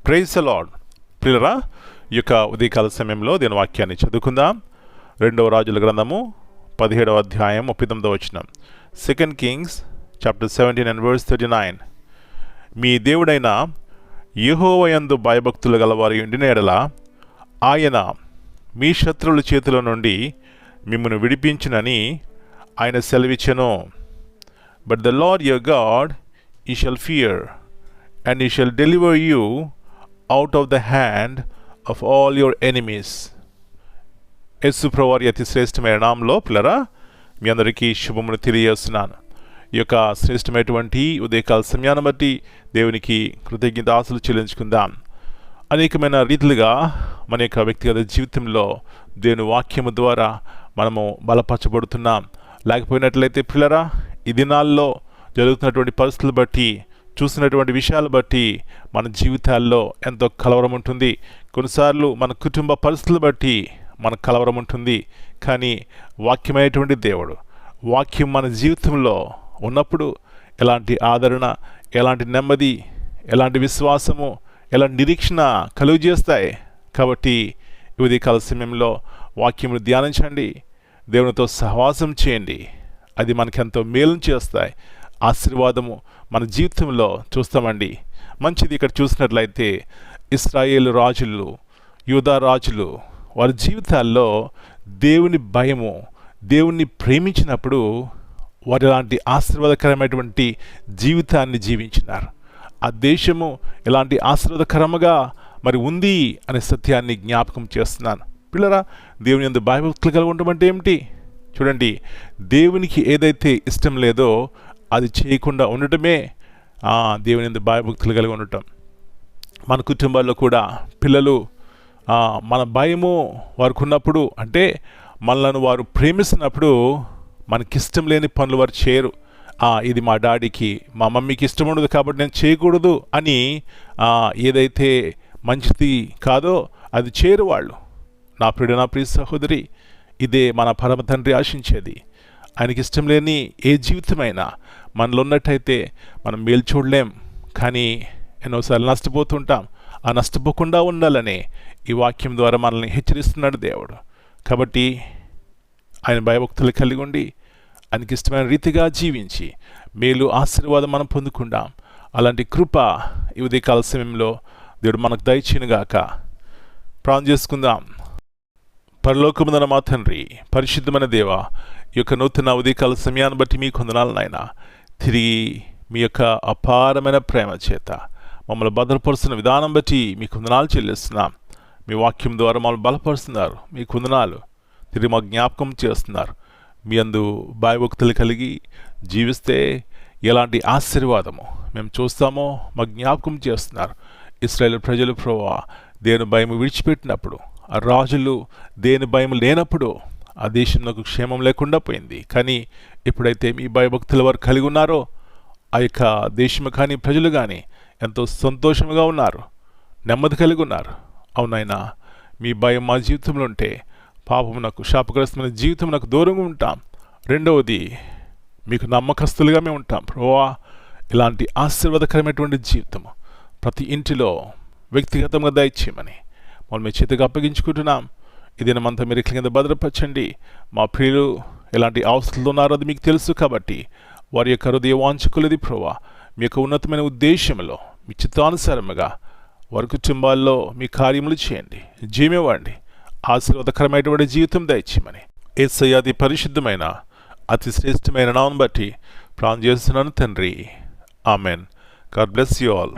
Praise the lord. ప్రియులారా, ఈ యొక్క ఉదయకాల సమయంలో దీని వాక్యాన్ని చదువుకుందాం. 2వ రాజుల గ్రంథము 17వ అధ్యాయం 39వ వచనం. 2 Kings chapter 17 and verse 39. మీ దేవుడైన యెహోవా యందు భయభక్తులు గలవారి ఉండిన ఎడల ఆయన మీ శత్రువుల చేతిలో నుండి మిమ్మల్ని విడిపించునని ఆయన సెలవిచ్చెను. But the lord your god he shall fear, and he shall deliver you out of the hand of all your enemies. యేసు ప్రభువారి అతి శ్రేష్టమైన నామములో పిల్లరా మీ అందరికీ శుభమును తెలియజేస్తున్నాను. ఈ యొక్క శ్రేష్టమైనటువంటి ఉదయకాల సమయాన్ని బట్టి దేవునికి కృతజ్ఞతాస్తుతులు చెల్లించుకుందాం. అనేకమైన రీతిలుగా మన యొక్క వ్యక్తిగత జీవితంలో దేవుని వాక్యము ద్వారా మనము బలపరచబడుతున్నాం. లేకపోయినట్లయితే పిల్లరా, ఈ దినాల్లో జరుగుతున్నటువంటి పరిస్థితులు బట్టి, చూసినటువంటి విషయాలు బట్టి మన జీవితాల్లో ఎంతో కలవరం ఉంటుంది. కొన్నిసార్లు మన కుటుంబ పరిస్థితులు బట్టి మన కలవరం ఉంటుంది. కానీ వాక్యమైనటువంటి దేవుడు, వాక్యం మన జీవితంలో ఉన్నప్పుడు ఎలాంటి ఆదరణ, ఎలాంటి నెమ్మది, ఎలాంటి విశ్వాసము, ఎలాంటి నిరీక్షణ కలుగు చేస్తాయి. కాబట్టి ఈ ఉదయకాల సమయంలో వాక్యమును ధ్యానించండి, దేవునితో సహవాసం చేయండి. అది మనకెంతో మేలు చేస్తాయి. ఆశీర్వాదము మన జీవితంలో చూస్తామండి. మంచిది. ఇక్కడ చూసినట్లయితే ఇశ్రాయేలు రాజులు, యూదా రాజులు వారి జీవితాల్లో దేవుని భయము, దేవుణ్ణి ప్రేమించినప్పుడు వారు ఎలాంటి ఆశీర్వాదకరమైనటువంటి జీవితాన్ని జీవించినారు. ఆ దేశము ఎలాంటి ఆశీర్వాదకరముగా మరి ఉంది అనే సత్యాన్ని జ్ఞాపకం చేస్తున్నాను. పిల్లరా, దేవుని యందు భయభక్తులు కలిగి ఉండడం అంటే ఏమిటి? చూడండి, దేవునికి ఏదైతే ఇష్టం లేదో అది చేయకుండా ఉండటమే దేవుని యందు భయభక్తులు కలిగి ఉండటం. మన కుటుంబాల్లో కూడా పిల్లలు మన భయము వారికి ఉన్నప్పుడు, అంటే మనలను వారు ప్రేమిస్తున్నప్పుడు మనకిష్టం లేని పనులు వారు చేయరు. ఇది మా డాడీకి, మా మమ్మీకి ఇష్టం ఉండదు కాబట్టి నేను చేయకూడదు అని ఏదైతే మంచిది కాదో అది చేయరు వాళ్ళు. నా ప్రియ సహోదరి, ఇదే మన పరమ తండ్రి ఆశించేది. ఆయనకి ఇష్టం లేని ఏ జీవితమైనా మనలో ఉన్నట్టయితే మనం మేలు చూడలేం. కానీ ఎన్నోసార్లు నష్టపోతుంటాం. ఆ నష్టపోకుండా ఉండాలని ఈ వాక్యం ద్వారా మనల్ని హెచ్చరిస్తున్నాడు దేవుడు. కాబట్టి ఆయన భయభక్తులు కలిగి ఉండి ఆయనకి ఇష్టమైన రీతిగా జీవించి మేలు ఆశీర్వాదం మనం పొందుకుందాం. అలాంటి కృప ఈ ఉదయకాల సమయంలో దేవుడు మనకు దయచేయునుగాక. ప్రార్థన చేసుకుందాం. పరలోకమున మా తండ్రి, పరిశుద్ధమైన దేవ, ఈ యొక్క నూతన ఉదయకాల సమయాన్ని బట్టి మీకు వందనాలు నాయనా. తిరిగి మీ యొక్క అపారమైన ప్రేమ చేత మమ్మల్ని భద్రపరుస్తున్న విధానం బట్టి మీకు వందనాలు చెల్లిస్తున్నాం. మీ వాక్యం ద్వారా మమ్మల్ని బలపరుస్తున్నారు, మీకు వందనాలు. తిరిగి మా జ్ఞాపకం చేస్తున్నారు. మీ అందు భయభక్తులు కలిగి జీవిస్తే ఎలాంటి ఆశీర్వాదము మేము చూస్తామో మా జ్ఞాపకం చేస్తున్నారు. ఇశ్రాయేలు ప్రజలు ప్రభువా దేవుని భయం విడిచిపెట్టినప్పుడు, ఆ రాజులు దేని భయం లేనప్పుడు ఆ దేశంలో క్షేమం లేకుండా పోయింది. కానీ ఎప్పుడైతే మీ భయభక్తుల వారు కలిగి ఉన్నారో ఆ యొక్క దేశము కానీ ప్రజలు కానీ ఎంతో సంతోషంగా ఉన్నారు, నెమ్మది కలిగి ఉన్నారు. అవునైనా మీ భయం మా జీవితంలో ఉంటే పాపమునకు, శాపగ్రస్తమైన జీవితమునకు దూరంగా ఉంటాం. రెండవది, మీకు నమ్మకస్తులుగా మేము ఉంటాం. ప్రభువా, ఇలాంటి ఆశీర్వాదకరమైనటువంటి జీవితము ప్రతి ఇంటిలో వ్యక్తిగతంగా దయచేయమని మమ్మల్ని మీ చేతికి అప్పగించుకుంటున్నాం. ఈ దినమంతా మీరు కింద భద్రపరచండి. మా ప్రియులు ఎలాంటి అవసరాలు ఉన్నారో అది మీకు తెలుసు కాబట్టి వారి యొక్క హృదయ వాంఛకులది ప్రభువా, మీ యొక్క ఉన్నతమైన ఉద్దేశంలో మీ చిత్తానుసారముగా వారి కుటుంబాల్లో మీ కార్యములు చేయండి, జీవివ్వండి, ఆశీర్వాదకరమైనటువంటి జీవితం దయచేయమని యేసయ్య అతి పరిశుద్ధమైన అతి శ్రేష్టమైన నామమును బట్టి ప్రార్థన చేస్తున్నాను తండ్రి. Amen. God bless you all.